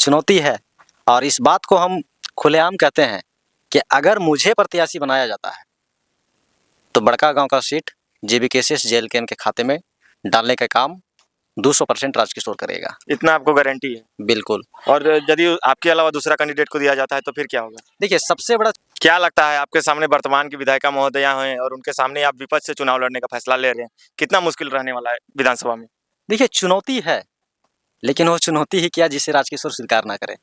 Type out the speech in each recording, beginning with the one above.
चुनौती है और इस बात को हम खुलेआम कहते हैं कि अगर मुझे प्रत्याशी बनाया जाता है तो बड़कागांव का सीट जेबीकेएसएस जेएलकेएम के खाते में डालने का काम 200% राजकिशोर करेगा। इतना आपको गारंटी है? बिल्कुल। और यदि आपके अलावा दूसरा कैंडिडेट को दिया जाता है तो फिर क्या होगा? देखिए, सबसे बड़ा क्या लगता है आपके सामने वर्तमान की विधायिका महोदया हैं और उनके सामने आप विपक्ष से चुनाव लड़ने का फैसला ले रहे हैं, कितना मुश्किल रहने वाला है विधानसभा में? देखिए, चुनौती है, लेकिन वो चुनौती ही क्या जिसे राजकिशोर स्वीकार ना करे।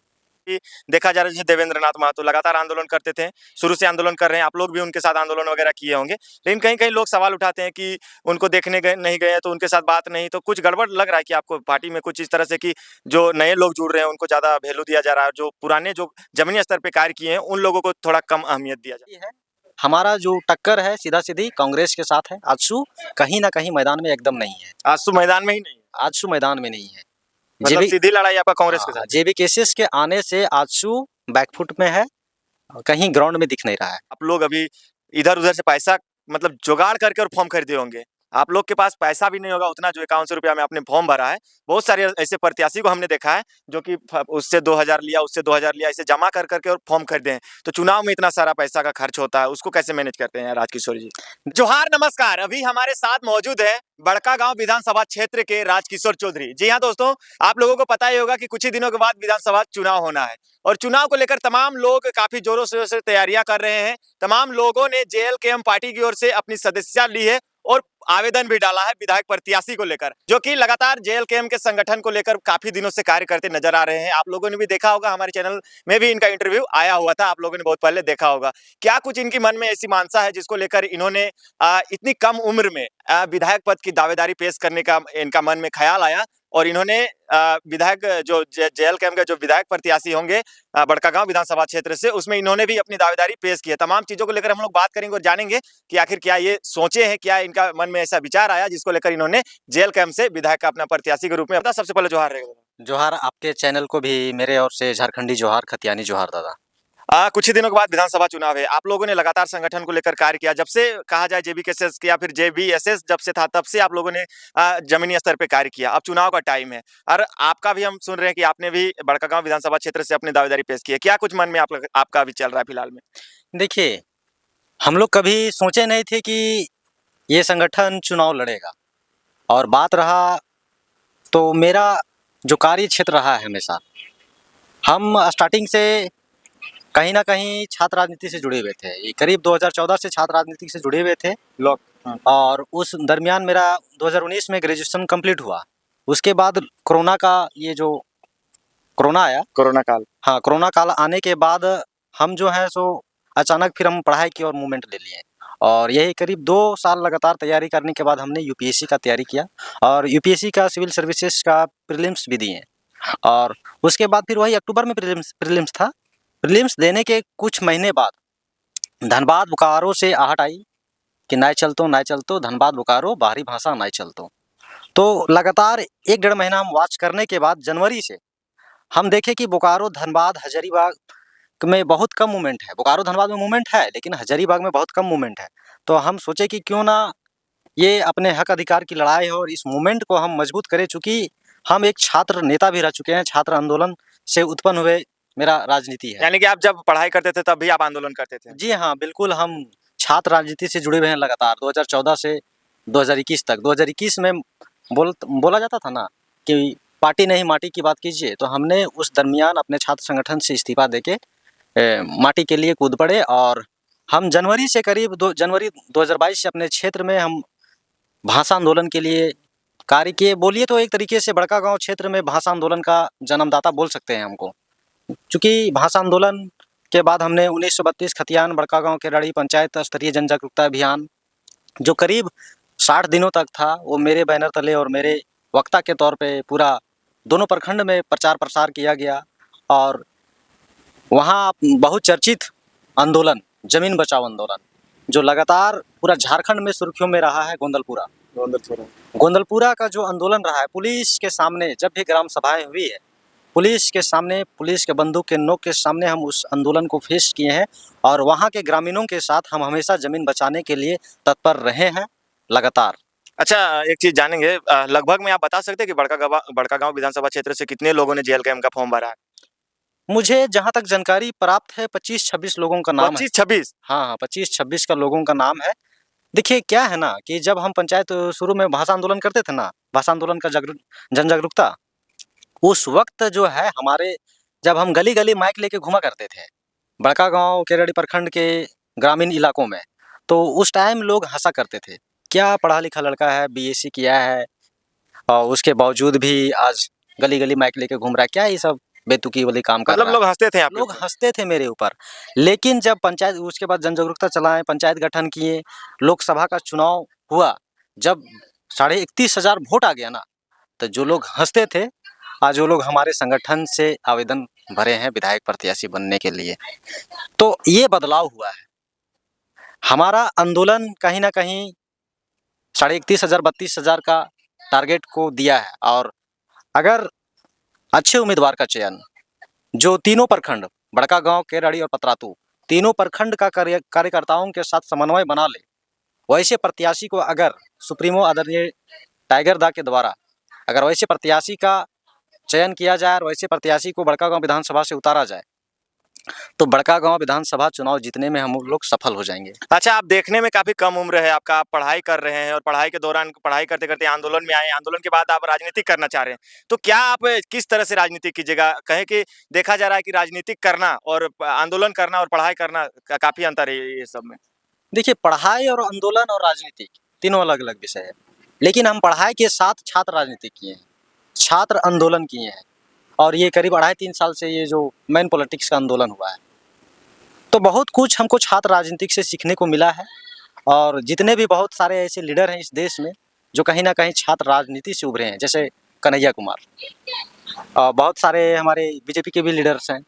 कि देखा जा रहा है जैसे देवेंद्र नाथ महतो लगातार आंदोलन करते थे, शुरू से आंदोलन कर रहे हैं, आप लोग भी उनके साथ आंदोलन वगैरह किए होंगे, लेकिन कहीं-कहीं लोग सवाल उठाते हैं कि उनको देखने गए नहीं गए तो उनके साथ बात नहीं, तो कुछ गड़बड़ लग रहा है कि आपको पार्टी में कुछ इस तरह से कि जो नए लोग जुड़ रहे हैं उनको ज़्यादा वैल्यू दिया जा रहा है, जो पुराने जो ज़मीनी स्तर पे कार्य किए हैं उन लोगों को थोड़ा कम अहमियत दिया जा रहा है। हमारा जो टक्कर है सीधा-सीधी कांग्रेस के साथ है। आजसू कहीं न कहीं मैदान में एकदम नहीं है। आजसू मैदान में ही नहीं है? आजसू मैदान में नहीं है। मतलब सीधी लड़ाई आपका कांग्रेस के साथ? जेबीकेएसएस के आने से आजसू बैकफुट में है, कहीं ग्राउंड में दिख नहीं रहा है। आप लोग अभी इधर-उधर से पैसा मतलब जुगाड़ करके और फॉर्म खरीदे होंगे। आप लोग के पास पैसा भी नहीं होगा उतना जो 5100 रुपया में आपने फॉर्म भरा है। बहुत सारे ऐसे प्रत्याशी को हमने देखा है जो कि उससे 2000 लिया, उससे 2000 लिया, ऐसे जमा कर के और फॉर्म खरीदे हैं। तो चुनाव में इतना सारा पैसा का खर्च होता है, उसको कैसे मैनेज करते हैं राजकिशोर जी? जोहार, नमस्कार। अभी हमारे साथ मौजूद है बड़कागांव विधानसभा क्षेत्र के राजकिशोर चौधरी। जी हाँ दोस्तों, आप लोगों को पता ही होगा कि कुछ ही दिनों के बाद विधानसभा चुनाव होना है और चुनाव को लेकर तमाम लोग काफी जोरों शोरों से तैयारियां कर रहे हैं। तमाम लोगों ने जेएलकेएम पार्टी की ओर से अपनी सदस्यता ली है और आवेदन भी डाला है विधायक प्रत्याशी को लेकर, जो कि लगातार जेएलकेएम के संगठन को लेकर काफी दिनों से कार्य करते नजर आ रहे हैं। आप लोगों ने भी देखा होगा, हमारे चैनल में भी इनका इंटरव्यू आया हुआ था, आप लोगों ने बहुत पहले देखा होगा। क्या कुछ इनकी मन में ऐसी मानसा है जिसको लेकर इन्होंने इतनी कम उम्र में विधायक पद की दावेदारी पेश करने का इनका मन में ख्याल आया और इन्होंने विधायक जो जेएलकेएम के जो विधायक प्रत्याशी होंगे बड़कागांव विधानसभा क्षेत्र से, उसमें इन्होंने भी अपनी दावेदारी पेश की है। तमाम चीजों को लेकर हम लोग बात करेंगे और जानेंगे कि आखिर क्या ये सोचे हैं, क्या इनका मन में ऐसा विचार आया जिसको लेकर इन्होंने जेएलकेएम से विधायक का अपना प्रत्याशी के रूप में। सबसे पहले जोहार रहेगा। जोहार, आपके चैनल को भी मेरे ओर से झारखंडी जोहार, खतियानी जोहार दादा। कुछ ही दिनों के बाद विधानसभा चुनाव है। आप लोगों ने लगातार संगठन को लेकर कार्य किया, जब से कहा जाए जेबीकेएसएस या फिर जेबीएसएस जब से था तब से आप लोगों ने जमीनी स्तर पे कार्य किया। अब चुनाव का टाइम है और आपका भी हम सुन रहे हैं कि आपने भी बड़कागांव विधानसभा क्षेत्र से अपनी दावेदारी पेश की है। क्या कुछ मन में आपका अभी चल रहा है फिलहाल में? देखिए, हम लोग कभी सोचे नहीं थे कि ये संगठन चुनाव लड़ेगा और बात रहा तो मेरा जो कार्य क्षेत्र रहा है हमेशा, हम स्टार्टिंग से कहीं ना कहीं छात्र राजनीति से जुड़े हुए थे। ये करीब 2014 से छात्र राजनीति से जुड़े हुए थे और उस दरमियान मेरा 2019 में ग्रेजुएशन कंप्लीट हुआ। उसके बाद कोरोना का ये जो कोरोना आया, कोरोना काल, हाँ, कोरोना काल आने के बाद हम जो है सो अचानक फिर हम पढ़ाई की और मूवमेंट ले लिए और यही करीब 2 साल लगातार तैयारी करने के बाद हमने यूपीएससी का तैयारी किया और यूपीएससी का सिविल सर्विसेज का प्रीलिम्स भी दिए और उसके बाद फिर वही अक्टूबर में प्रीलिम्स था। प्रीलिम्स देने के कुछ महीने बाद धनबाद बोकारो से आहट आई कि नाय चलतो धनबाद बोकारो बाहरी भाषा नाय चलतो। तो लगातार 1-1.5 महीना हम वॉच करने के बाद जनवरी से हम देखे कि बोकारो, धनबाद, हजारीबाग में बहुत कम मूवमेंट है। बोकारो धनबाद में मूवमेंट है लेकिन हजारीबाग में बहुत कम मूवमेंट है। तो हम सोचे कि क्यों ना ये अपने हक अधिकार की लड़ाई है और इस मूवमेंट को हम मजबूत करें, चूँकि हम एक छात्र नेता भी रह चुके हैं। छात्र आंदोलन से उत्पन्न हुए मेरा राजनीति है। यानी कि आप जब पढ़ाई करते थे तब भी आप आंदोलन करते थे? जी हाँ, बिल्कुल, हम छात्र राजनीति से जुड़े हुए हैं लगातार 2014 से 2021 तक। 2021 में बोला जाता था ना कि पार्टी नहीं माटी की बात कीजिए, तो हमने उस दरमियान अपने छात्र संगठन से इस्तीफा देके माटी के लिए कूद पड़े और हम जनवरी से करीब जनवरी 2022 से अपने क्षेत्र में हम भाषा आंदोलन के लिए कार्य किए। बोलिए तो एक तरीके से बड़कागांव क्षेत्र में भाषा आंदोलन का जन्मदाता बोल सकते हैं हमको, क्योंकि भाषा आंदोलन के बाद हमने 1932 खतियान बड़कागांव के रड़ी पंचायत स्तरीय जन जागरूकता अभियान जो करीब 60 दिनों तक था, वो मेरे बैनर तले और मेरे वक्ता के तौर पे पूरा दोनों प्रखंड में प्रचार प्रसार किया गया और वहाँ बहुत चर्चित आंदोलन जमीन बचाओ आंदोलन जो लगातार पूरा झारखंड में सुर्खियों में रहा है, गोंदलपुरा का जो आंदोलन रहा है, पुलिस के सामने जब भी ग्राम सभाएं हुई है, पुलिस के सामने, पुलिस के बंदूक के नोक के सामने हम उस आंदोलन को फेस किए हैं और वहाँ के ग्रामीणों के साथ हम हमेशा ज़मीन बचाने के लिए तत्पर रहे हैं लगातार। अच्छा, एक चीज़ जानेंगे, लगभग में आप बता सकते हैं कि बड़कागांव विधानसभा क्षेत्र से कितने लोगों ने जेएलकेएम का फॉर्म भरा है? मुझे जहाँ तक जानकारी प्राप्त है 25-26 लोगों का नाम है। 25-26? हाँ, हाँ, 25-26 का लोगों का नाम है। देखिए क्या है ना कि जब हम पंचायत शुरू में भाषा आंदोलन करते थे ना, भाषा आंदोलन का जन जागरूकता, उस वक़्त जो है हमारे जब हम गली-गली माइक लेके घूमा करते थे, बड़कागाँव, केरेड़ी प्रखंड के ग्रामीण इलाकों में, तो उस टाइम लोग हँसा करते थे। क्या पढ़ा-लिखा लड़का है, बीएससी किया है और उसके बावजूद भी आज गली-गली माइक लेके घूम रहा है, क्या ये सब बेतुकी वाली काम कर मतलब रहा है? लोग हँसते थे आपके लोग ऊपर? हँसते थे मेरे ऊपर। लेकिन जब पंचायत उसके बाद जन जागरूकता चलाएँ, पंचायत गठन किए, लोकसभा का चुनाव हुआ, जब 31,500 वोट आ गया ना, तो जो लोग हँसते थे, आज वो लोग हमारे संगठन से आवेदन भरे हैं विधायक प्रत्याशी बनने के लिए। तो ये बदलाव हुआ है। हमारा आंदोलन कहीं न कहीं 31,500 32,000 का टारगेट को दिया है और अगर अच्छे उम्मीदवार का चयन जो तीनों प्रखंड बड़कागाँव, केराड़ी और पतरातू तीनों प्रखंड का कार्यकर्ताओं के साथ समन्वय बना ले, वैसे प्रत्याशी को अगर सुप्रीमो आदरणीय टाइगर दा के द्वारा अगर वैसे प्रत्याशी का चयन किया जाए और वैसे प्रत्याशी को बड़कागाँव विधानसभा से उतारा जाए, तो बड़कागाँव विधानसभा चुनाव जीतने में हम लोग सफल हो जाएँगे। अच्छा, आप देखने में काफ़ी कम उम्र है आपका, आप पढ़ाई कर रहे हैं और पढ़ाई के दौरान पढ़ाई करते-करते आंदोलन में आए, आंदोलन के बाद आप राजनीति करना चाह रहे हैं। तो क्या आप किस तरह से राजनीति कीजिएगा? कहें कि देखा जा रहा है कि राजनीतिक करना और आंदोलन करना और पढ़ाई करना काफ़ी अंतर है ये सब में। देखिए, पढ़ाई और आंदोलन और राजनीति तीनों अलग-अलग विषय है। लेकिन हम पढ़ाई के साथ छात्र राजनीति किए हैं, छात्र आंदोलन किए हैं और ये करीब 2.5-3 साल से ये जो मेन पॉलिटिक्स का आंदोलन हुआ है। तो बहुत कुछ हमको छात्र राजनीति से सीखने को मिला है और जितने भी बहुत सारे ऐसे लीडर हैं इस देश में, जो कहीं न कहीं छात्र राजनीति से उभरे हैं, जैसे कन्हैया कुमार। बहुत सारे हमारे बीजेपी के भी लीडर्स हैं।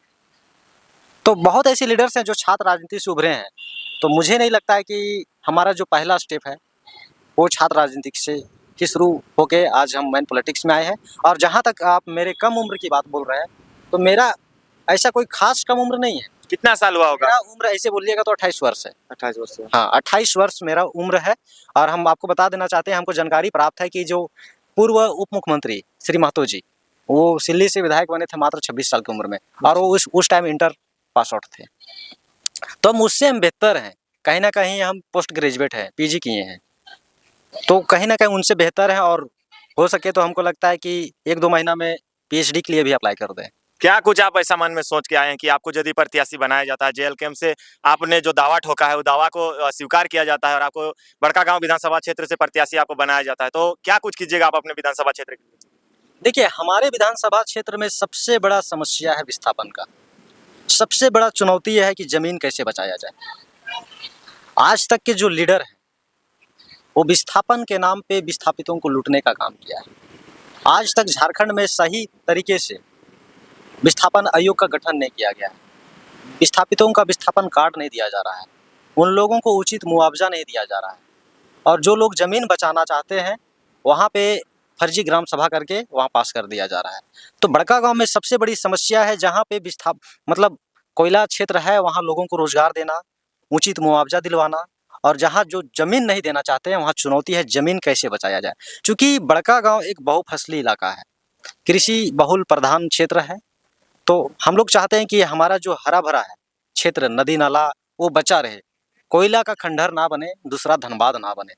तो बहुत ऐसे लीडर्स हैं जो छात्र राजनीति से उभरे हैं। तो मुझे नहीं लगता है कि हमारा जो पहला स्टेप है, वो छात्र राजनीति से ही शुरू होके आज हम मेन पॉलिटिक्स में आए हैं। और जहाँ तक आप मेरे कम उम्र की बात बोल रहे हैं, तो मेरा ऐसा कोई ख़ास कम उम्र नहीं है। कितना साल हुआ होगा? मेरा उम्र ऐसे बोलिएगा तो 28 वर्ष है। 28 वर्ष हुआ। हाँ, 28 वर्ष मेरा उम्र है और हम आपको बता देना चाहते हैं, हमको जानकारी प्राप्त है कि जो पूर्व उप मुख्यमंत्री श्री महतो जी, वो सिल्ली से विधायक बने थे मात्र 26 साल की उम्र में और वो उस टाइम इंटर पास आउट थे। तो मुझसे हम बेहतर हैं, कहीं न कहीं हम पोस्ट ग्रेजुएट हैं, पीजी किए हैं। तो कहीं न कहीं उनसे बेहतर हैं और हो सके तो हमको लगता है कि 1-2 महीना में पीएचडी के लिए भी अप्लाई कर दें। क्या कुछ आप ऐसा मन में सोच के आए हैं कि आपको यदि प्रत्याशी बनाया जाता है, जेएल कैंप से आपने जो दावा ठोका है, वो दावा को स्वीकार किया जाता है और आपको बड़कागाँव विधानसभा क्षेत्र से प्रत्याशी आपको बनाया जाता है, तो क्या कुछ कीजिएगा आप अपने विधानसभा क्षेत्र के लिए? देखिए, हमारे विधानसभा क्षेत्र में सबसे बड़ा समस्या है विस्थापन का। सबसे बड़ा चुनौती ये है कि ज़मीन कैसे बचाया जाए। आज तक के जो लीडर हैं, वो विस्थापन के नाम पे विस्थापितों को लूटने का काम किया है। आज तक झारखंड में सही तरीके से विस्थापन आयोग का गठन नहीं किया गया है। विस्थापितों का विस्थापन कार्ड नहीं दिया जा रहा है। उन लोगों को उचित मुआवजा नहीं दिया जा रहा है और जो लोग ज़मीन बचाना चाहते हैं, वहाँ पे फर्जी ग्राम सभा करके वहाँ पास कर दिया जा रहा है। तो बड़कागाँव में सबसे बड़ी समस्या है जहाँ पे मतलब कोयला क्षेत्र है, वहाँ लोगों को रोज़गार देना, उचित मुआवजा दिलवाना और जहाँ जो ज़मीन नहीं देना चाहते हैं, वहाँ चुनौती है ज़मीन कैसे बचाया जाए। चूँकि बड़कागाँव एक बहुफसली इलाका है, कृषि बहुल प्रधान क्षेत्र है, तो हम लोग चाहते हैं कि हमारा जो हरा-भरा है क्षेत्र, नदी-नाला वो बचा रहे। कोयला का खंडहर ना बने, दूसरा धनबाद ना बने।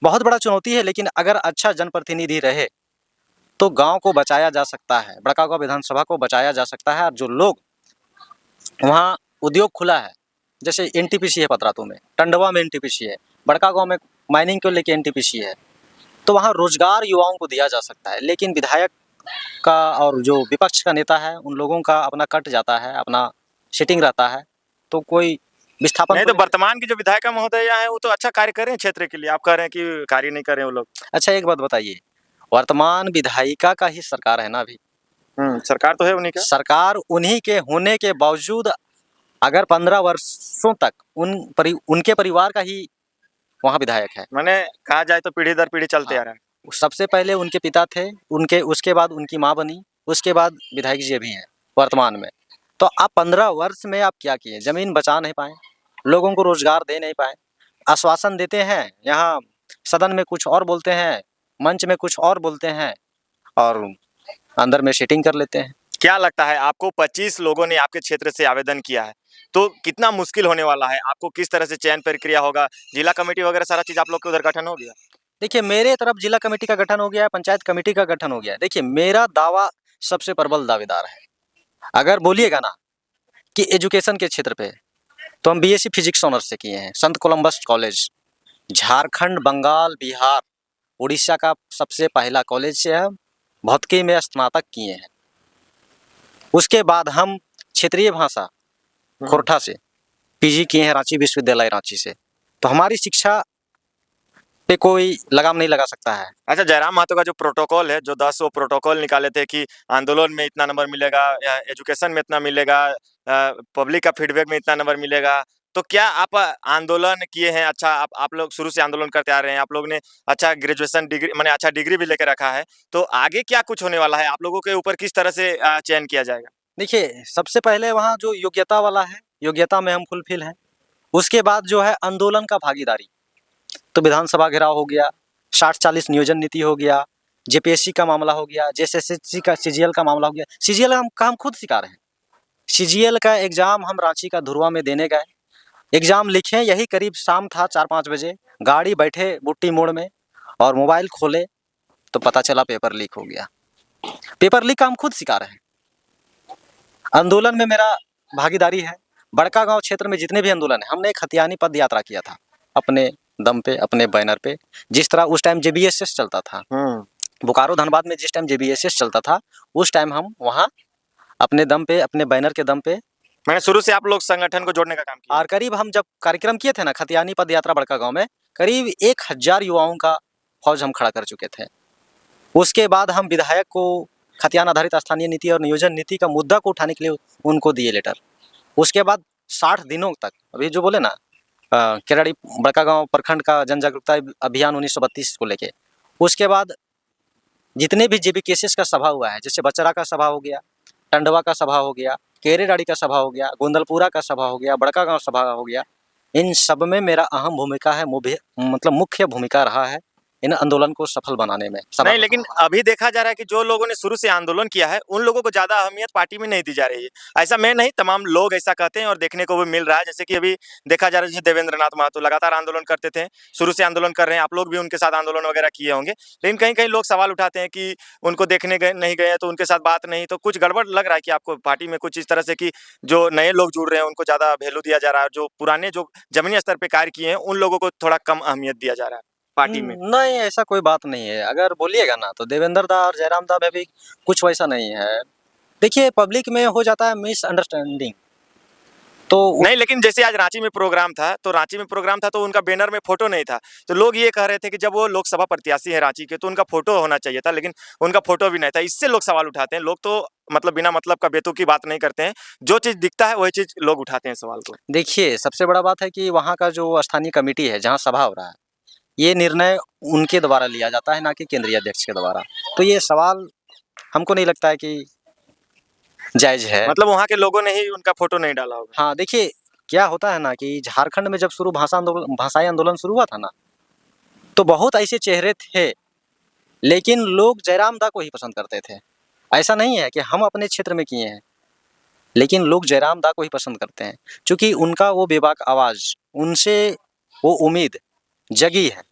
बहुत बड़ा चुनौती है, लेकिन अगर अच्छा जनप्रतिनिधि रहे, तो गाँव को बचाया जा सकता है, बड़कागाँव विधानसभा को बचाया जा सकता है और जो लोग वहाँ उद्योग खुला है, जैसे एनटीपीसी है पतरातू में, टंडवा में एनटीपीसी है, बड़कागाँव में माइनिंग को लेके एनटीपीसी है, तो वहाँ रोज़गार युवाओं को दिया जा सकता है। लेकिन विधायक का और जो विपक्ष का नेता है, उन लोगों का अपना कट जाता है, अपना सीटिंग रहता है, तो कोई विस्थापन नहीं, तो वर्तमान की जो विधायिका महोदया हैं, वो तो अच्छा कार्य कर रहे हैं क्षेत्र के लिए। आप कह रहे हैं कि कार्य नहीं कर रहे हैं वो लोग। अच्छा एक बात बताइए, वर्तमान विधायिका का ही सरकार है ना अभी? सरकार तो है उन्हीं का। सरकार उन्हीं के होने के बावजूद अगर 15 वर्षों तक उनके परिवार का ही वहाँ विधायक है। माने कहा जाए तो पीढ़ी दर पीढ़ी चलते आ हाँ, रहा है। सबसे पहले उनके पिता थे, उसके बाद उनकी माँ बनी, उसके बाद विधायक जी अभी हैं वर्तमान में। तो आप 15 वर्ष में आप क्या किए? ज़मीन बचा नहीं पाए, लोगों को रोज़गार दे नहीं पाए, आश्वासन देते हैं, यहाँ सदन में कुछ और बोलते हैं, मंच में कुछ और बोलते हैं और अंदर में सीटिंग कर लेते हैं। क्या लगता है आपको 25 लोगों ने आपके क्षेत्र से आवेदन किया है, तो कितना मुश्किल होने वाला है? आपको किस तरह से चयन प्रक्रिया होगा? जिला कमेटी वगैरह सारा चीज़ आप लोग के उधर गठन हो गया? देखिए, मेरे तरफ जिला कमेटी का गठन हो गया है, पंचायत कमेटी का गठन हो गया है। देखिए, मेरा दावा सबसे प्रबल दावेदार है। अगर बोलिएगा ना कि एजुकेशन के क्षेत्र पे, तो हम बीएससी फिजिक्स ऑनर्स से किए हैं, संत कोलंबस कॉलेज, झारखंड, बंगाल, बिहार, उड़ीसा का सबसे पहला कॉलेज से हम भौतिकी में स्नातक किए हैं। उसके बाद हम क्षेत्रीय भाषा खोरठा से पीजी किए हैं, रांची विश्वविद्यालय रांची से। तो हमारी शिक्षा पे कोई लगाम नहीं लगा सकता है। अच्छा, जयराम महतो का जो प्रोटोकॉल है, जो 10 वो प्रोटोकॉल निकाले थे कि आंदोलन में इतना नंबर मिलेगा या एजुकेशन में इतना मिलेगा, पब्लिक का फीडबैक में इतना नंबर मिलेगा। तो क्या आप आंदोलन किए हैं? अच्छा, आप लोग शुरू से आंदोलन करते आ रहे हैं, आप लोग ने अच्छा ग्रेजुएशन डिग्री माने अच्छा डिग्री भी लेके रखा है, तो आगे क्या कुछ होने वाला है? आप लोगों के ऊपर किस तरह से चयन किया जाएगा? देखिए, सबसे पहले वहाँ जो योग्यता वाला है, योग्यता में हम फुलफिल हैं। उसके बाद जो है आंदोलन का भागीदारी, तो विधानसभा घेराव हो गया, 60-40 नियोजन नीति हो गया, जेपीएससी का मामला हो गया, जेएसएससी का सीजीएल का मामला हो गया। सीजीएल का हम खुद शिकार हैं। सीजीएल का एग्ज़ाम हम रांची का धुरवा में देने गए, एग्ज़ाम लिखे, यही करीब शाम था 4-5 बजे, गाड़ी बैठे बुट्टी मोड़ में और मोबाइल खोले तो पता चला पेपर लीक हो गया। पेपर लीक का हम खुद शिकार हैं। आंदोलन में मेरा भागीदारी है। बड़कागांव क्षेत्र में जितने भी आंदोलन है, हमने एक हथियानी पद यात्रा किया था अपने दम पे, अपने बैनर पे। जिस तरह उस टाइम जेबीएसएस चलता था, बोकारो धनबाद में जिस टाइम जेबीएसएस चलता था, उस टाइम हम वहाँ अपने दम पे, अपने बैनर के दम पे, मैंने शुरू से आप लोग संगठन को जोड़ने का काम किया। और करीब हम जब कार्यक्रम किए थे ना खतियानी पद यात्रा बड़कागांव में, करीब 1000 युवाओं का फौज हम खड़ा कर चुके थे। उसके बाद हम विधायक को खतियान आधारित स्थानीय नीति और नियोजन नीति का मुद्दा को उठाने के लिए उनको दिए लेटर। उसके बाद 60 दिनों तक, अभी जो बोले ना केराड़ी बड़कागांव प्रखंड का जन जागरूकता अभियान 1932 को लेके, उसके बाद जितने भी जेबी केसेस का सभा हुआ है, जैसे बचरा का सभा हो गया, टंडवा का सभा हो गया, केरेडाड़ी का सभा हो गया, गोंदलपुरा का सभा हो गया, बड़कागांव सभा हो गया, इन सब में मेरा अहम भूमिका है, मतलब मुख्य भूमिका रहा है इन आंदोलन को सफल बनाने में। नहीं, लेकिन अभी देखा जा रहा है कि जो लोगों ने शुरू से आंदोलन किया है, उन लोगों को ज़्यादा अहमियत पार्टी में नहीं दी जा रही है। ऐसा मैं नहीं, तमाम लोग ऐसा कहते हैं और देखने को भी मिल रहा है। जैसे कि अभी देखा जा रहा है, जैसे देवेंद्र नाथ महतो लगातार आंदोलन करते थे, शुरू से आंदोलन कर रहे हैं, आप लोग भी उनके साथ आंदोलन वगैरह किए होंगे। लेकिन कहीं-कहीं लोग सवाल उठाते हैं कि उनको देखने गए नहीं गए, तो उनके साथ बात नहीं, तो कुछ गड़बड़ लग रहा है कि आपको पार्टी में कुछ इस तरह से कि जो नए लोग जुड़ रहे हैं, उनको ज़्यादा वैल्यू दिया जा रहा है, जो पुराने जो ज़मीनी स्तर पे कार्य किए हैं, उन लोगों को थोड़ा कम अहमियत दिया जा रहा है पार्टी में। नहीं, ऐसा कोई बात नहीं है। अगर बोलिएगा ना तो देवेंद्र दा और जयराम दा में भी कुछ वैसा नहीं है। देखिए, पब्लिक में हो जाता है मिसअंडरस्टैंडिंग। तो नहीं, लेकिन जैसे आज रांची में प्रोग्राम था, तो उनका बैनर में फ़ोटो नहीं था। तो लोग ये कह रहे थे कि जब वो लोकसभा प्रत्याशी है रांची के, तो उनका फ़ोटो होना चाहिए था, लेकिन उनका फ़ोटो भी नहीं था। इससे लोग सवाल उठाते हैं। लोग तो मतलब बिना मतलब का बेतुकी बात नहीं करते हैं। जो चीज़ दिखता है, वही चीज़ लोग उठाते हैं सवाल को। देखिए, सबसे बड़ा बात है कि वहाँ का जो स्थानीय कमेटी है, जहाँ सभा हो रहा है, ये निर्णय उनके द्वारा लिया जाता है, ना कि केंद्रीय अध्यक्ष के द्वारा। तो ये सवाल हमको नहीं लगता है कि जायज़ है। मतलब वहाँ के लोगों ने ही उनका फ़ोटो नहीं डाला होगा। हाँ, देखिए क्या होता है ना कि झारखंड में जब भाषाई आंदोलन शुरू हुआ था ना, तो बहुत ऐसे चेहरे थे, लेकिन लोग जयराम दा को ही पसंद करते थे। ऐसा नहीं है कि हम अपने क्षेत्र में किए हैं, लेकिन लोग जयराम दा को ही पसंद करते हैं, चूँकि उनका वो बेबाक आवाज़, उनसे वो उम्मीद जगी है।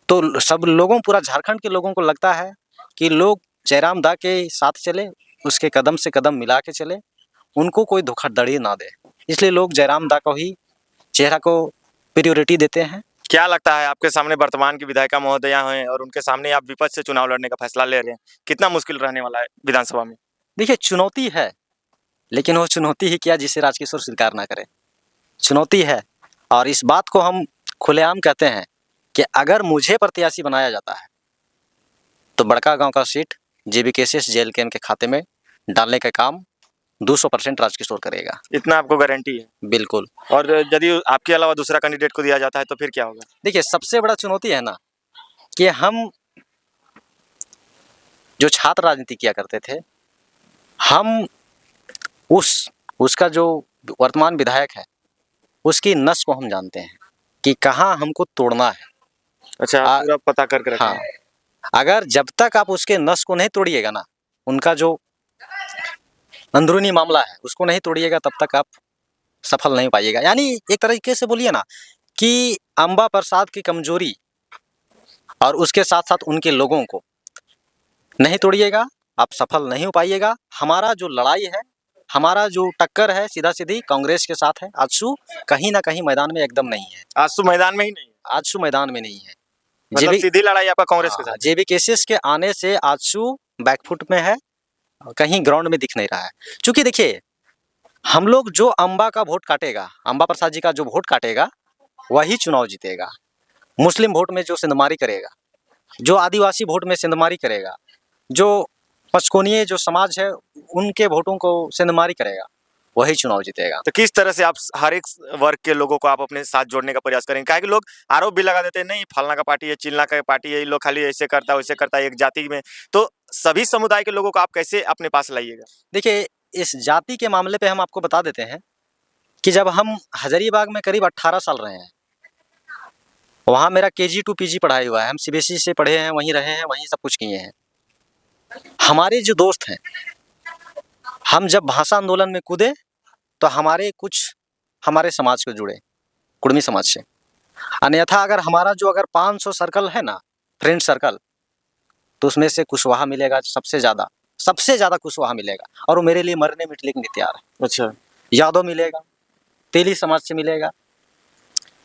तो सब लोगों, पूरा झारखंड के लोगों को लगता है कि लोग जयराम दा के साथ चले, उसके कदम से कदम मिला के चले, उनको कोई धोखाधड़ी ना दे। इसलिए लोग जयराम दा को ही, चेहरा को प्रायोरिटी देते हैं। क्या लगता है आपके सामने वर्तमान की विधायिका महोदया हैं और उनके सामने आप विपक्ष से चुनाव लड़ने का फैसला ले रहे हैं, कितना मुश्किल रहने वाला है विधानसभा में? देखिए, चुनौती है, लेकिन वो चुनौती ही क्या जिसे राजकिशोर स्वीकार ना करे। चुनौती है, और इस बात को हम खुलेआम कहते हैं कि अगर मुझे प्रत्याशी बनाया जाता है, तो बड़कागांव का सीट जेबीकेएसएस जेएलकेएम के खाते में डालने का काम 200% राजकिशोर करेगा। इतना आपको गारंटी है? बिल्कुल। और यदि आपके अलावा दूसरा कैंडिडेट को दिया जाता है तो फिर क्या होगा? देखिए, सबसे बड़ा चुनौती है ना कि हम जो छात्र राजनीति किया करते थे, हम उसका जो वर्तमान विधायक है, उसकी नस को हम जानते हैं कि कहाँ हमको तोड़ना है। अच्छा, आप पूरा पता करके रखा हाँ, है। अगर जब तक आप उसके नस को नहीं तोड़िएगा ना, उनका जो अंदरूनी मामला है, उसको नहीं तोड़िएगा तब तक आप सफल नहीं पाइएगा। यानी एक तरीके से बोलिए ना कि अंबा प्रसाद की कमजोरी और उसके साथ साथ उनके लोगों को नहीं तोड़िएगा, आप सफल नहीं हो पाइएगा। हमारा जो लड़ाई है, हमारा जो टक्कर है, सीधा सीधी कांग्रेस के साथ है। आजसू कहीं ना कहीं मैदान में एकदम नहीं है, आजसू मैदान में ही नहीं है, आजसू मैदान में नहीं है। मतलब सीधी लड़ाई आपका कांग्रेस के साथ। जेबी केसेस के आने से आजसू बैकफुट में है, कहीं ग्राउंड में दिख नहीं रहा है। क्योंकि देखिए, हम लोग जो अंबा का वोट काटेगा, अंबा प्रसाद जी का जो वोट काटेगा, वही चुनाव जीतेगा। मुस्लिम वोट में जो सिंधमारी करेगा, जो आदिवासी वोट में सिंधमारी करेगा, जो पचकोनिये जो समाज है उनके वोटों को सिंधमारी करेगा, वही चुनाव जीतेगा। तो किस तरह से आप हर एक वर्ग के लोगों को आप अपने साथ जोड़ने का प्रयास करेंगे? काहे कि लोग आरोप भी लगा देते हैं, नहीं फलाना का पार्टी है, चिल्ला का पार्टी है, ये लोग खाली ऐसे करता है वैसे करता है एक जाति में। तो सभी समुदाय के लोगों को आप कैसे अपने पास लाइएगा? देखिए, इस जाति के मामले पे हम आपको बता देते हैं कि जब हम हजारीबाग में करीब 18 साल रहे हैं, वहाँ मेरा KG to PG पढ़ाई हुआ है, हम CBSE से पढ़े हैं, वहीं रहे हैं, वहीं सब कुछ किए हैं। हमारे जो दोस्त हैं, हम जब भाषा आंदोलन में कूदे तो हमारे समाज को जुड़े, कुड़मी समाज से। अन्यथा अगर 500 सर्कल है ना, फ्रेंड सर्कल, तो उसमें से कुशवाहा मिलेगा सबसे ज़्यादा कुशवाहा मिलेगा, और वो मेरे लिए मरने मिटने के लिए तैयार है। अच्छा, यादव मिलेगा, तेली समाज से मिलेगा,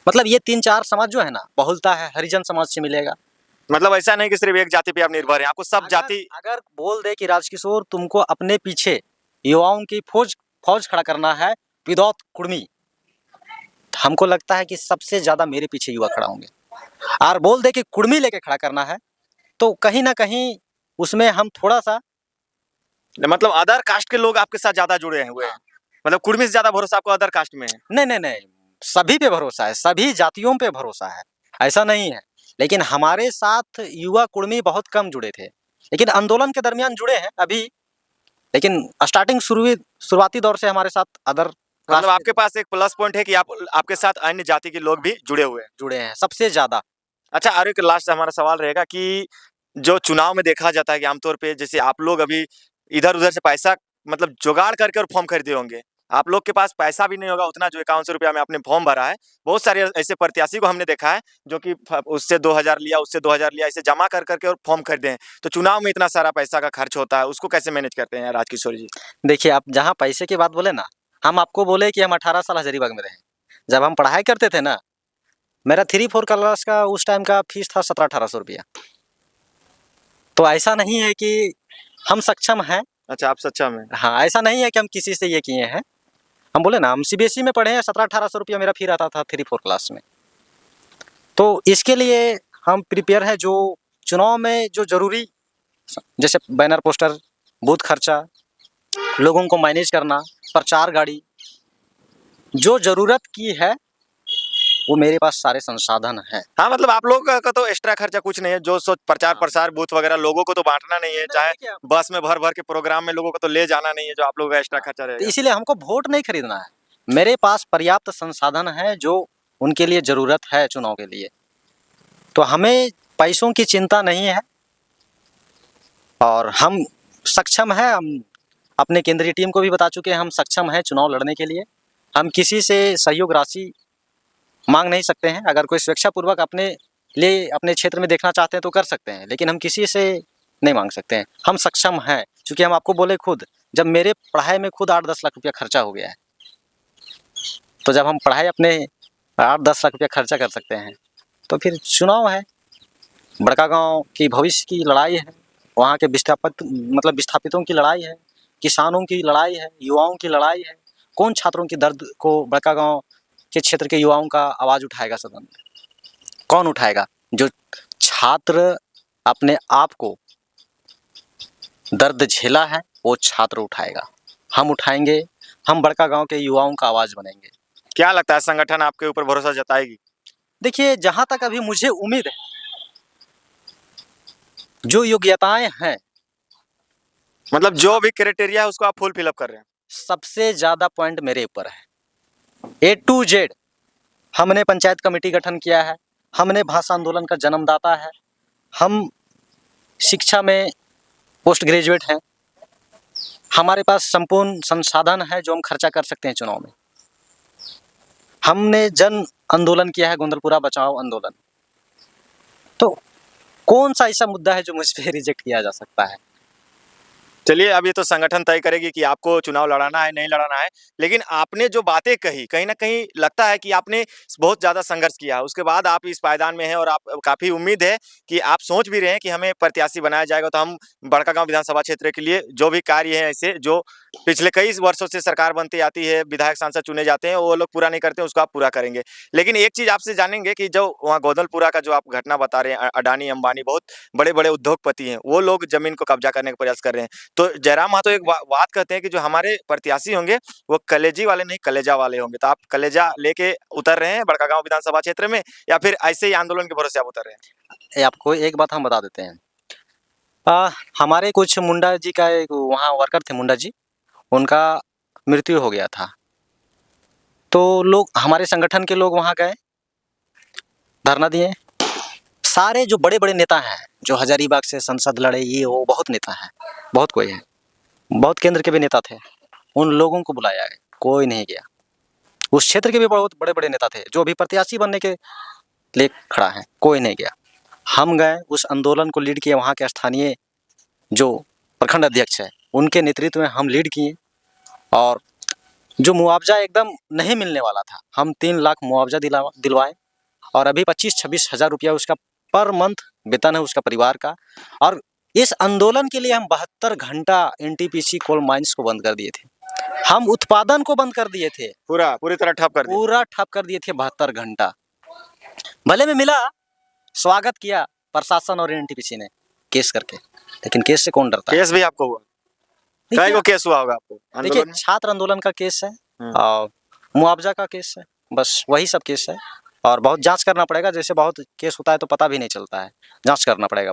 मतलब ये 3-4 समाज जो है ना, बहुलता है, हरिजन समाज से मिलेगा। मतलब ऐसा नहीं कि सिर्फ एक जाति पे आप निर्भर हैं, आपको सब जाति। अगर बोल दे कि राजकिशोर तुमको अपने पीछे युवाओं की फौज खड़ा करना है विदाउट कुड़मी, हमको लगता है कि सबसे ज़्यादा मेरे पीछे युवा खड़ा होंगे। और बोल दे कि कुड़मी लेके खड़ा करना है, तो कहीं ना कहीं उसमें हम थोड़ा सा, मतलब अदर कास्ट के लोग आपके साथ ज्यादा जुड़े हुए हैं, मतलब कुर्मी से ज्यादा भरोसा आपको अदर कास्ट में है? नहीं, सभी पे भरोसा है, सभी जातियों पे भरोसा है, ऐसा नहीं है। लेकिन हमारे साथ युवा कुड़मी बहुत कम जुड़े थे, लेकिन आंदोलन के दरमियान जुड़े हैं अभी। लेकिन स्टार्टिंग शुरुआती दौर से हमारे साथ अदर मतलब आपके पास एक प्लस पॉइंट है कि आपके साथ अन्य जाति के लोग भी जुड़े हैं सबसे ज़्यादा। अच्छा, और एक लास्ट हमारा सवाल रहेगा कि जो चुनाव में देखा जाता है कि आमतौर पे जैसे आप लोग अभी इधर-उधर से पैसा मतलब जुगाड़ करके और फॉर्म खरीदे होंगे। आप लोग के पास पैसा भी नहीं होगा उतना जो 5100 रुपया में आपने फॉर्म भरा है। बहुत सारे ऐसे प्रत्याशी को हमने देखा है जो कि उससे 2000 लिया, उससे 2000 लिया, ऐसे जमा कर के और फॉर्म खरीदे हैं। तो चुनाव में इतना सारा पैसा का खर्च होता है, उसको कैसे मैनेज करते हैं राजकिशोर जी? देखिए, आप जहाँ पैसे की बात बोले ना, हम आपको बोले कि हम 18 साल हजारीबाग में रहे। जब हम पढ़ाई करते थे ना, मेरा 3-4 क्लास का उस टाइम का फीस था 1700-1800 रुपया। तो ऐसा नहीं है कि हम सक्षम हैं। अच्छा, आप सक्षम हैं। हाँ, ऐसा नहीं है कि हम किसी से ये किए हैं। हम बोले ना, हम CBSE में पढ़े हैं, 1700-1800 रुपया मेरा फी रहता था 3-4 क्लास में। तो इसके लिए हम प्रिपेयर हैं। जो चुनाव में जो ज़रूरी, जैसे बैनर पोस्टर, बूथ खर्चा, लोगों को मैनेज करना, प्रचार गाड़ी, जो ज़रूरत की है वो मेरे पास सारे संसाधन हैं। हाँ, मतलब आप लोग का तो एक्स्ट्रा खर्चा कुछ नहीं है, जो सो प्रचार प्रसार बूथ वगैरह लोगों को तो बांटना नहीं है, चाहे बस में भर भर के प्रोग्राम में लोगों को तो ले जाना नहीं है, जो आप लोगों का एक्स्ट्रा खर्चा तो रहेगा। इसीलिए हमको वोट नहीं खरीदना है, मेरे पास पर्याप्त संसाधन है जो उनके लिए ज़रूरत है चुनाव के लिए। तो हमें पैसों की चिंता नहीं है और हम सक्षम हैं। हम अपने केंद्रीय टीम को भी बता चुके हैं, हम सक्षम हैं चुनाव लड़ने के लिए। हम किसी से सहयोग राशि मांग नहीं सकते हैं। अगर कोई स्वेच्छापूर्वक अपने लिए अपने क्षेत्र में देखना चाहते हैं तो कर सकते हैं, लेकिन हम किसी से नहीं मांग सकते हैं। हम सक्षम हैं, क्योंकि हम आपको बोले खुद, जब मेरे पढ़ाई में खुद 8-10 लाख रुपया खर्चा हो गया है, तो जब हम पढ़ाई अपने 8-10 लाख रुपया खर्चा कर सकते हैं, तो फिर चुनाव है, बड़का गांव की भविष्य की लड़ाई है, वहाँ के विस्थापितों की लड़ाई है, किसानों की लड़ाई है, युवाओं की लड़ाई है। कौन छात्रों की दर्द को बड़का गांव के क्षेत्र के युवाओं का आवाज़ उठाएगा सदन में? कौन उठाएगा? जो छात्र अपने आप को दर्द झेला है वो छात्र उठाएगा, हम उठाएंगे। हम बड़का गांव के युवाओं का आवाज़ बनेंगे। क्या लगता है संगठन आपके ऊपर भरोसा जताएगी? देखिए, जहाँ तक अभी मुझे उम्मीद है, जो योग्यताएं हैं, मतलब जो भी क्राइटेरिया है उसको आप फुल फिलअप कर रहे हैं? सबसे ज़्यादा पॉइंट मेरे ऊपर है। A to Z हमने पंचायत कमेटी गठन किया है, हमने भाषा आंदोलन का जन्मदाता है, हम शिक्षा में पोस्ट ग्रेजुएट हैं, हमारे पास संपूर्ण संसाधन है जो हम खर्चा कर सकते हैं चुनाव में। हमने जन आंदोलन किया है, गोंदलपुरा बचाओ आंदोलन। तो कौन सा ऐसा मुद्दा है जो मुझ पे रिजेक्ट किया जा सकता है? चलिए, अब ये तो संगठन तय करेगी कि आपको चुनाव लड़ाना है, नहीं लड़ाना है। लेकिन आपने जो बातें कही, कहीं न कहीं लगता है कि आपने बहुत ज़्यादा संघर्ष किया। उसके बाद आप इस पायदान में हैं और आप काफ़ी उम्मीद है कि आप सोच भी रहे हैं कि हमें प्रत्याशी बनाया जाएगा, तो हम बड़कागाँव विधानसभा क्षेत्र के लिए जो भी कार्य है ऐसे, जो पिछले कई वर्षों से सरकार बनती आती है, विधायक सांसद चुने जाते हैं, वो लोग पूरा नहीं करते, उसको आप पूरा करेंगे। लेकिन एक चीज़ आपसे जानेंगे कि जो वहाँ गोंदलपुरा का जो आप घटना बता रहे हैं, अडानी, अंबानी बहुत बड़े-बड़े उद्योगपति हैं, वो लोग ज़मीन को कब्जा करने का प्रयास कर रहे हैं। तो जयराम महतो एक बात कहते हैं कि जो हमारे प्रत्याशी होंगे वो कलेजी वाले नहीं कलेजा वाले होंगे। तो आप कलेजा लेके उतर रहे हैं बड़कागाँव विधानसभा क्षेत्र में, या फिर ऐसे ही आंदोलन के भरोसे आप उतर रहे हैं? आपको एक बात हम बता देते हैं। हमारे कुछ मुंडा जी का एक वहाँ वर्कर थे, मुंडा जी, उनका मृत्यु हो गया था। तो लोग, हमारे संगठन के लोग वहाँ गए, धरना दिए। सारे जो बड़े-बड़े नेता हैं, जो हजारीबाग से संसद लड़े, ये वो बहुत नेता हैं, बहुत कोई है, बहुत केंद्र के भी नेता थे। उन लोगों को बुलाया गया, कोई नहीं गया। उस क्षेत्र के भी बहुत बड़े-बड़े नेता थे, जो अभी प्रत्याशी बनने के लिए खड़ा है, कोई नहीं गया। हम गए, उस आंदोलन को लीड किए, वहाँ के स्थानीय जो प्रखंड अध्यक्ष है, उनके नेतृत्व में हम लीड किए। और जो मुआवजा एकदम नहीं मिलने वाला था, हम 3 लाख मुआवजा दिलवाए। और अभी 25-26 हज़ार रुपया उसका पर मंथ वेतन है उसका परिवार का। और इस आंदोलन के लिए हम 72 घंटा एनटीपीसी कोल माइंस को बंद कर दिए थे। हम उत्पादन को बंद कर दिए थे, पूरी तरह ठप कर दिया। पूरा ठप कर दिए थे 72 घंटा। भले में मिला, स्वागत किया प्रशासन और एनटीपीसी ने केस करके, लेकिन केस से कौन डरता है? केस भी आपको हुआ? कई को केस हुआ होगा आपको देखिए, आंदोलन में? छात्र आंदोलन का केस है और मुआवजा का केस है, बस वही सब केस है। और बहुत जांच करना पड़ेगा, जैसे बहुत केस होता है तो पता भी नहीं चलता है, जांच करना पड़ेगा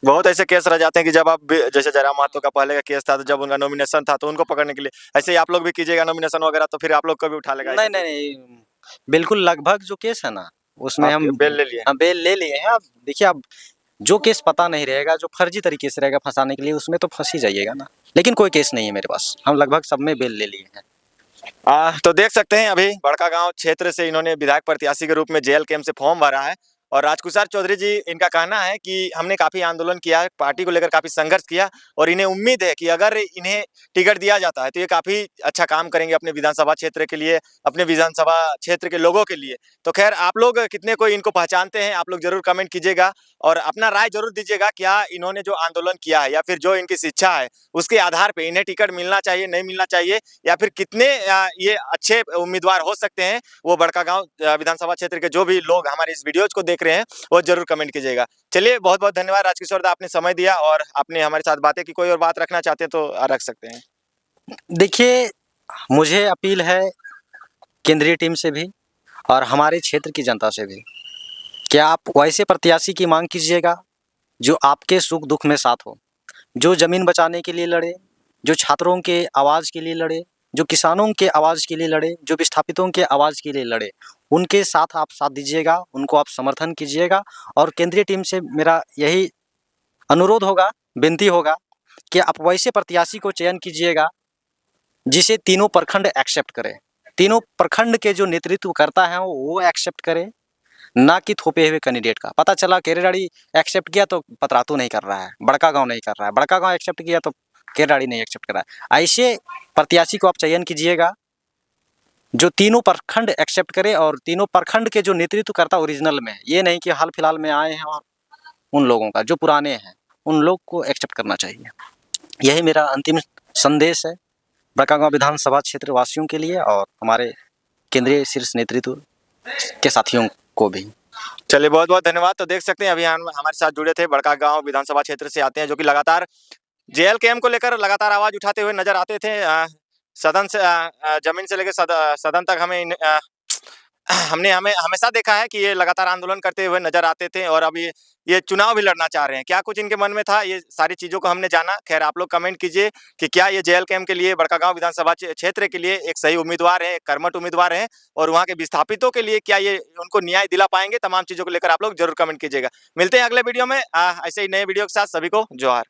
बहुत ऐसे केस रह जाते हैं कि जब आप जैसे जयराम महतो का पहले का केस था, तो जब उनका नॉमिनेशन था तो उनको पकड़ने के लिए, ऐसे ही आप लोग भी कीजिएगा नॉमिनेशन वगैरह, तो फिर आप लोग को भी उठा लेगा? नहीं नहीं नहीं, बिल्कुल लगभग जो केस है ना, उसमें हम बेल ले लिए? बेल ले लिए हैं। अब देखिए, अब जो केस पता नहीं रहेगा, जो फर्जी तरीके से रहेगा फंसाने के लिए, उसमें तो फंस ही जाइएगा ना। लेकिन कोई केस नहीं है मेरे पास, हम लगभग सब में बेल ले लिए हैं। तो देख सकते हैं अभी बड़कागाँव क्षेत्र से इन्होंने विधायक प्रत्याशी के रूप में जेएल कैंप से फॉर्म भरा है। और राजकुमार चौधरी जी, इनका कहना है कि हमने काफ़ी आंदोलन किया, पार्टी को लेकर काफ़ी संघर्ष किया, और इन्हें उम्मीद है कि अगर इन्हें टिकट दिया जाता है तो ये काफ़ी अच्छा काम करेंगे अपने विधानसभा क्षेत्र के लिए, अपने विधानसभा क्षेत्र के लोगों के लिए। तो खैर, आप लोग कितने को इनको पहचानते हैं, आप लोग ज़रूर कमेंट कीजिएगा और अपना राय ज़रूर दीजिएगा। क्या इन्होंने जो आंदोलन किया है, या फिर जो इनकी शिक्षा है, उसके आधार पे इन्हें टिकट मिलना चाहिए, नहीं मिलना चाहिए, या फिर कितने ये अच्छे उम्मीदवार हो सकते हैं, वो बड़कागाँव विधानसभा क्षेत्र के जो भी लोग हमारे इस वीडियोज़ को देख रहे हैं, वो ज़रूर कमेंट कीजिएगा। चलिए, बहुत-बहुत धन्यवाद राजकिशोर दा, आपने समय दिया और आपने हमारे साथ बातें की। कोई और बात रखना चाहते हैं तो रख सकते हैं। देखिए, मुझे अपील है केंद्रीय टीम से भी और हमारे क्षेत्र की जनता से भी, क्या आप वैसे प्रत्याशी की मांग कीजिएगा जो आपके सुख दुख में साथ हो, जो ज़मीन बचाने के लिए लड़े, जो छात्रों के आवाज़ के लिए लड़े, जो किसानों के आवाज़ के लिए लड़े, जो विस्थापितों के आवाज़ के लिए लड़े। उनके साथ आप साथ दीजिएगा, उनको आप समर्थन कीजिएगा। और केंद्रीय टीम से मेरा यही अनुरोध होगा, विनती होगा कि आप वैसे प्रत्याशी को चयन कीजिएगा जिसे तीनों प्रखंड एक्सेप्ट करें। तीनों प्रखंड के जो नेतृत्व करता है वो एक्सेप्ट करे, ना कि थोपे हुए कैंडिडेट का। पता चला केरेडाड़ी एक्सेप्ट किया तो पतरातू नहीं कर रहा है, बड़कागाँव नहीं कर रहा है, बड़कागाँव एक्सेप्ट किया तो केरेडाड़ी नहीं एक्सेप्ट कर रहा है। ऐसे प्रत्याशी को आप चयन कीजिएगा जो तीनों प्रखंड एक्सेप्ट करे और तीनों प्रखंड के जो नेतृत्व करता ओरिजिनल में, ये नहीं कि हाल फिलहाल में आए हैं। और उन लोगों का जो पुराने हैं, उन लोग को एक्सेप्ट करना चाहिए। यही मेरा अंतिम संदेश है बड़कागाँव विधानसभा क्षेत्र वासियों के लिए और हमारे केंद्रीय शीर्ष नेतृत्व के साथियों को भी। चलिए, बहुत-बहुत धन्यवाद। तो देख सकते हैं अभी हम हमारे साथ जुड़े थे, बड़कागाँव विधानसभा क्षेत्र से आते हैं, जो कि लगातार जेएल कैंप को लेकर लगातार आवाज़ उठाते हुए नज़र आते थे। सदन से ज़मीन से लेकर सदन तक हमने हमें हमेशा देखा है कि ये लगातार आंदोलन करते हुए नज़र आते थे, और अब ये चुनाव भी लड़ना चाह रहे हैं। क्या कुछ इनके मन में था, ये सारी चीज़ों को हमने जाना। खैर, आप लोग कमेंट कीजिए कि क्या ये जेएल कैंप के लिए, बड़कागाँव विधानसभा क्षेत्र के लिए एक सही उम्मीदवार है, एक कर्मठ उम्मीदवार हैं, और वहाँ के विस्थापितों के लिए क्या ये उनको न्याय दिला पाएंगे? तमाम चीज़ों को लेकर आप लोग जरूर कमेंट कीजिएगा। मिलते हैं अगले वीडियो में ऐसे ही नए वीडियो के साथ। सभी को जोहार।